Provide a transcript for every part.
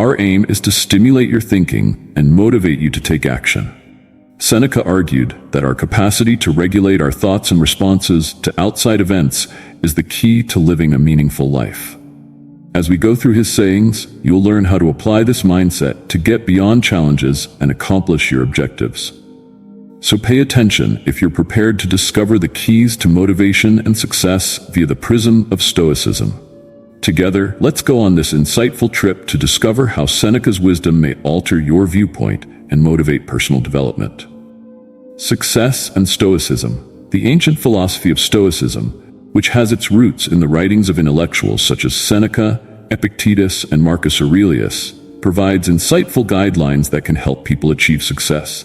Our aim is to stimulate your thinking and motivate you to take action. Seneca argued that our capacity to regulate our thoughts and responses to outside events is the key to living a meaningful life. As we go through his sayings, you'll learn how to apply this mindset to get beyond challenges and accomplish your objectives. So pay attention if you're prepared to discover the keys to motivation and success via the prism of Stoicism. Together, let's go on this insightful trip to discover how Seneca's wisdom may alter your viewpoint and motivate personal development. Success and Stoicism. The ancient philosophy of Stoicism, which has its roots in the writings of intellectuals such as Seneca, Epictetus, and Marcus Aurelius, provides insightful guidelines that can help people achieve success.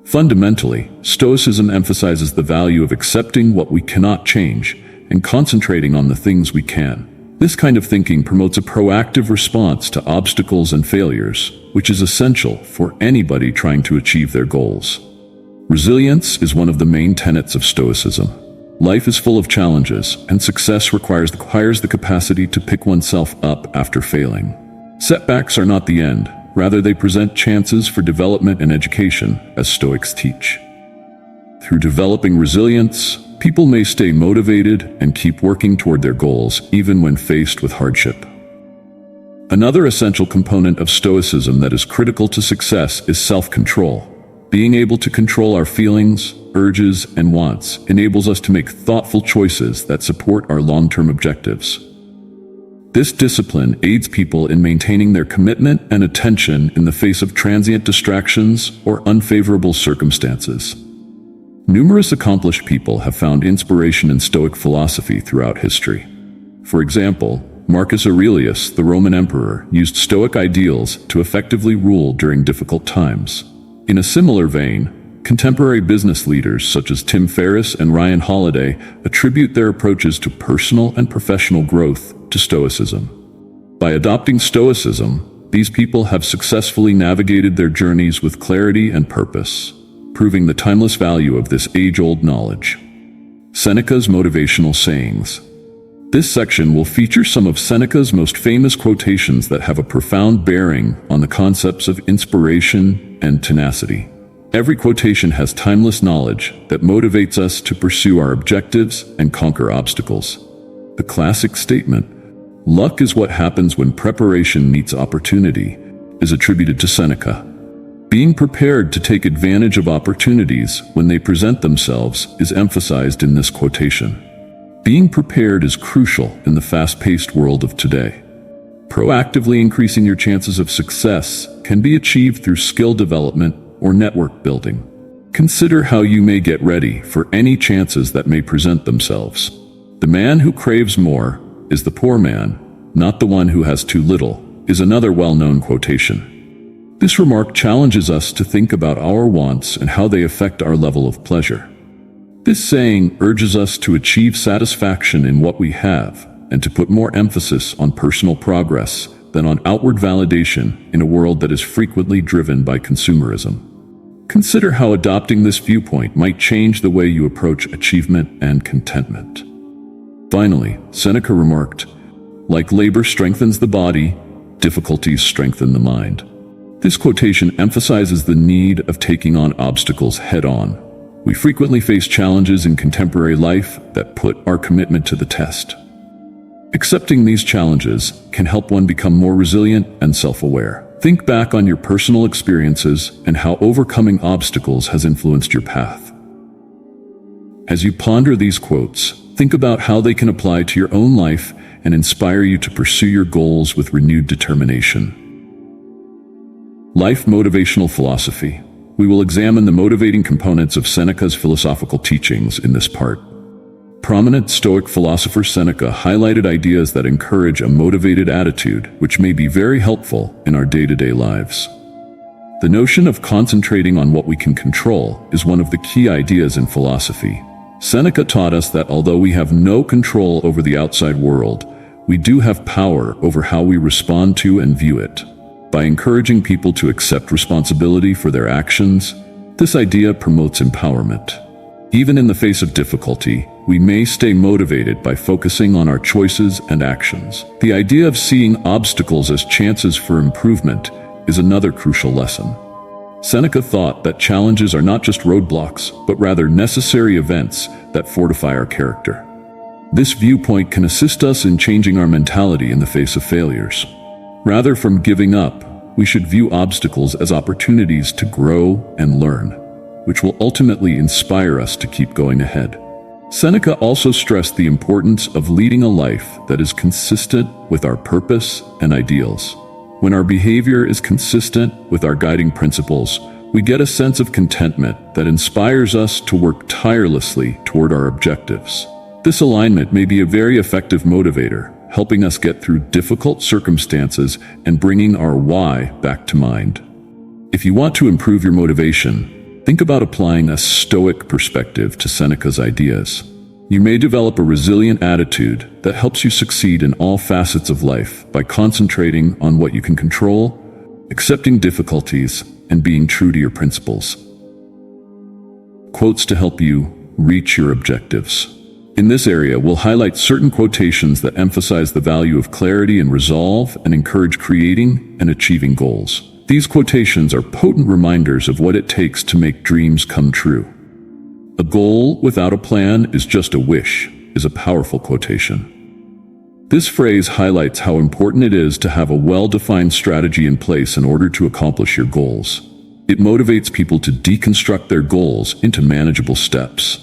Fundamentally, Stoicism emphasizes the value of accepting what we cannot change and concentrating on the things we can. This kind of thinking promotes a proactive response to obstacles and failures, which is essential for anybody trying to achieve their goals. Resilience is one of the main tenets of Stoicism. Life is full of challenges, and success requires the capacity to pick oneself up after failing. Setbacks are not the end. Rather, they present chances for development and education, as Stoics teach. Through developing resilience, people may stay motivated and keep working toward their goals, even when faced with hardship. Another essential component of Stoicism that is critical to success is self-control. Being able to control our feelings, urges, and wants enables us to make thoughtful choices that support our long-term objectives. This discipline aids people in maintaining their commitment and attention in the face of transient distractions or unfavorable circumstances. Numerous accomplished people have found inspiration in Stoic philosophy throughout history. For example, Marcus Aurelius, the Roman emperor, used Stoic ideals to effectively rule during difficult times. In a similar vein, contemporary business leaders such as Tim Ferriss and Ryan Holiday attribute their approaches to personal and professional growth to Stoicism. By adopting Stoicism, these people have successfully navigated their journeys with clarity and purpose, proving the timeless value of this age-old knowledge. Seneca's motivational sayings. This section will feature some of Seneca's most famous quotations that have a profound bearing on the concepts of inspiration and tenacity. Every quotation has timeless knowledge that motivates us to pursue our objectives and conquer obstacles. The classic statement, "Luck is what happens when preparation meets opportunity," is attributed to Seneca. Being prepared to take advantage of opportunities when they present themselves is emphasized in this quotation. Being prepared is crucial in the fast-paced world of today. Proactively increasing your chances of success can be achieved through skill development or network building. Consider how you may get ready for any chances that may present themselves. The man who craves more is the poor man, not the one who has too little, is another well-known quotation. This remark challenges us to think about our wants and how they affect our level of pleasure. This saying urges us to achieve satisfaction in what we have and to put more emphasis on personal progress than on outward validation in a world that is frequently driven by consumerism. Consider how adopting this viewpoint might change the way you approach achievement and contentment. Finally, Seneca remarked, "Like labor strengthens the body, difficulties strengthen the mind." This quotation emphasizes the need of taking on obstacles head-on. We frequently face challenges in contemporary life that put our commitment to the test. Accepting these challenges can help one become more resilient and self-aware. Think back on your personal experiences and how overcoming obstacles has influenced your path. As you ponder these quotes, think about how they can apply to your own life and inspire you to pursue your goals with renewed determination. Life Motivational Philosophy. We will examine the motivating components of Seneca's philosophical teachings in this part. Prominent Stoic philosopher Seneca highlighted ideas that encourage a motivated attitude, which may be very helpful in our day-to-day lives. The notion of concentrating on what we can control is one of the key ideas in philosophy. Seneca taught us that although we have no control over the outside world, we do have power over how we respond to and view it. By encouraging people to accept responsibility for their actions, this idea promotes empowerment. Even in the face of difficulty, we may stay motivated by focusing on our choices and actions. The idea of seeing obstacles as chances for improvement is another crucial lesson. Seneca thought that challenges are not just roadblocks, but rather necessary events that fortify our character. This viewpoint can assist us in changing our mentality in the face of failures. Rather from giving up, we should view obstacles as opportunities to grow and learn, which will ultimately inspire us to keep going ahead. Seneca also stressed the importance of leading a life that is consistent with our purpose and ideals. When our behavior is consistent with our guiding principles, we get a sense of contentment that inspires us to work tirelessly toward our objectives. This alignment may be a very effective motivator, helping us get through difficult circumstances and bringing our why back to mind. If you want to improve your motivation, think about applying a Stoic perspective to Seneca's ideas. You may develop a resilient attitude that helps you succeed in all facets of life by concentrating on what you can control, accepting difficulties, and being true to your principles. Quotes to help you reach your objectives. In this area, we'll highlight certain quotations that emphasize the value of clarity and resolve and encourage creating and achieving goals. These quotations are potent reminders of what it takes to make dreams come true. "A goal without a plan is just a wish," is a powerful quotation. This phrase highlights how important it is to have a well-defined strategy in place in order to accomplish your goals. It motivates people to deconstruct their goals into manageable steps.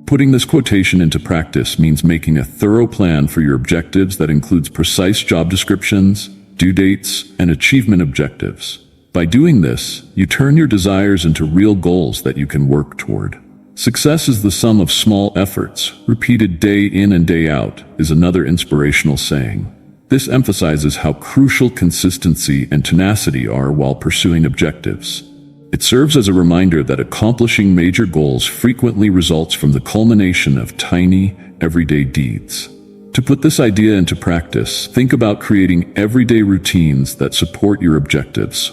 Putting this quotation into practice means making a thorough plan for your objectives that includes precise job descriptions, due dates, and achievement objectives. By doing this, you turn your desires into real goals that you can work toward. Success is the sum of small efforts, repeated day in and day out, is another inspirational saying. This emphasizes how crucial consistency and tenacity are while pursuing objectives. It serves as a reminder that accomplishing major goals frequently results from the culmination of tiny, everyday deeds. To put this idea into practice, think about creating everyday routines that support your objectives.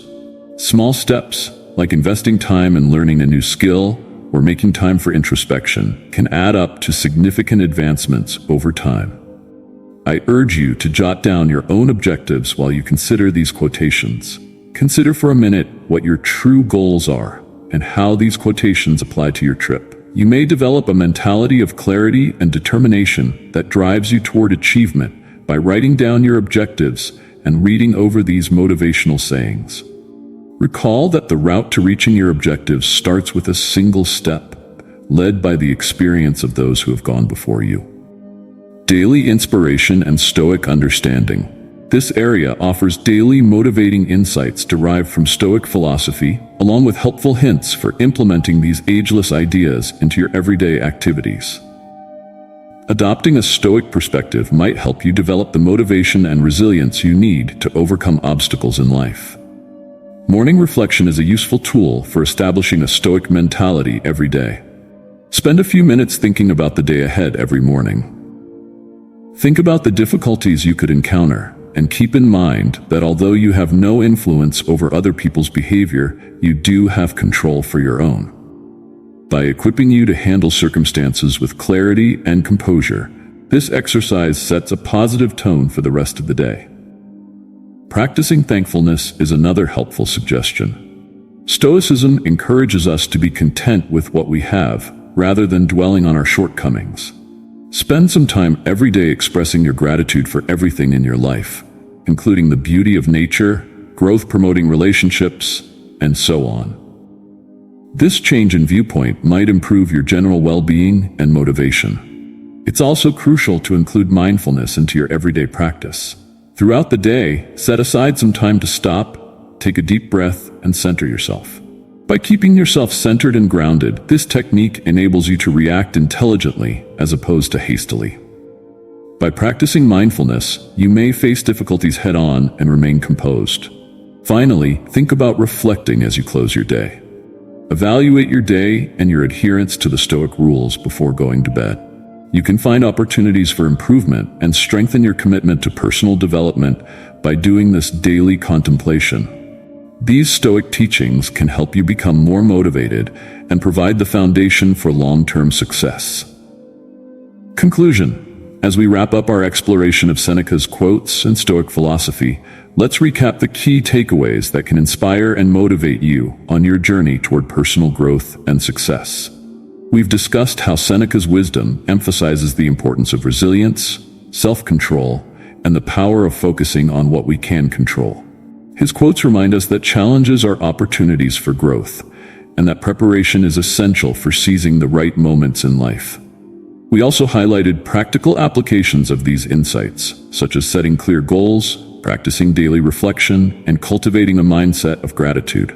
Small steps, like investing time in learning a new skill or making time for introspection, can add up to significant advancements over time. I urge you to jot down your own objectives while you consider these quotations. Consider for a minute what your true goals are and how these quotations apply to your trip. You may develop a mentality of clarity and determination that drives you toward achievement by writing down your objectives and reading over these motivational sayings. Recall that the route to reaching your objectives starts with a single step, led by the experience of those who have gone before you. Daily inspiration and Stoic understanding. This area offers daily motivating insights derived from Stoic philosophy, along with helpful hints for implementing these ageless ideas into your everyday activities. Adopting a Stoic perspective might help you develop the motivation and resilience you need to overcome obstacles in life. Morning reflection is a useful tool for establishing a Stoic mentality every day. Spend a few minutes thinking about the day ahead every morning. Think about the difficulties you could encounter, and keep in mind that although you have no influence over other people's behavior, you do have control for your own. By equipping you to handle circumstances with clarity and composure, this exercise sets a positive tone for the rest of the day. Practicing thankfulness is another helpful suggestion. Stoicism encourages us to be content with what we have, rather than dwelling on our shortcomings. Spend some time every day expressing your gratitude for everything in your life, including the beauty of nature, growth-promoting relationships, and so on. This change in viewpoint might improve your general well-being and motivation. It's also crucial to include mindfulness into your everyday practice. Throughout the day, set aside some time to stop, take a deep breath, and center yourself. By keeping yourself centered and grounded, this technique enables you to react intelligently as opposed to hastily. By practicing mindfulness, you may face difficulties head-on and remain composed. Finally, think about reflecting as you close your day. Evaluate your day and your adherence to the Stoic rules before going to bed. You can find opportunities for improvement and strengthen your commitment to personal development by doing this daily contemplation. These Stoic teachings can help you become more motivated and provide the foundation for long-term success. Conclusion. As we wrap up our exploration of Seneca's quotes and Stoic philosophy, let's recap the key takeaways that can inspire and motivate you on your journey toward personal growth and success. We've discussed how Seneca's wisdom emphasizes the importance of resilience, self-control, and the power of focusing on what we can control. His quotes remind us that challenges are opportunities for growth, and that preparation is essential for seizing the right moments in life. We also highlighted practical applications of these insights, such as setting clear goals, practicing daily reflection, and cultivating a mindset of gratitude.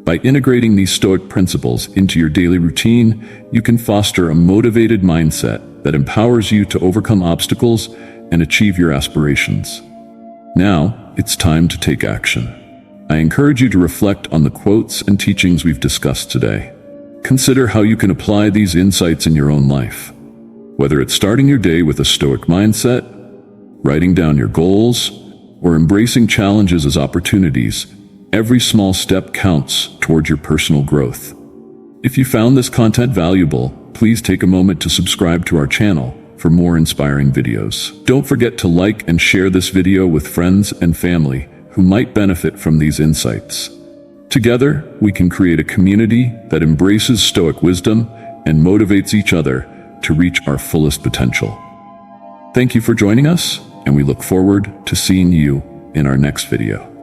By integrating these Stoic principles into your daily routine, you can foster a motivated mindset that empowers you to overcome obstacles and achieve your aspirations. Now, it's time to take action. I encourage you to reflect on the quotes and teachings we've discussed today. Consider how you can apply these insights in your own life. Whether it's starting your day with a Stoic mindset, writing down your goals, or embracing challenges as opportunities, every small step counts towards your personal growth. If you found this content valuable, please take a moment to subscribe to our channel for more inspiring videos. Don't forget to like and share this video with friends and family who might benefit from these insights. Together, we can create a community that embraces Stoic wisdom and motivates each other to reach our fullest potential. Thank you for joining us, and we look forward to seeing you in our next video.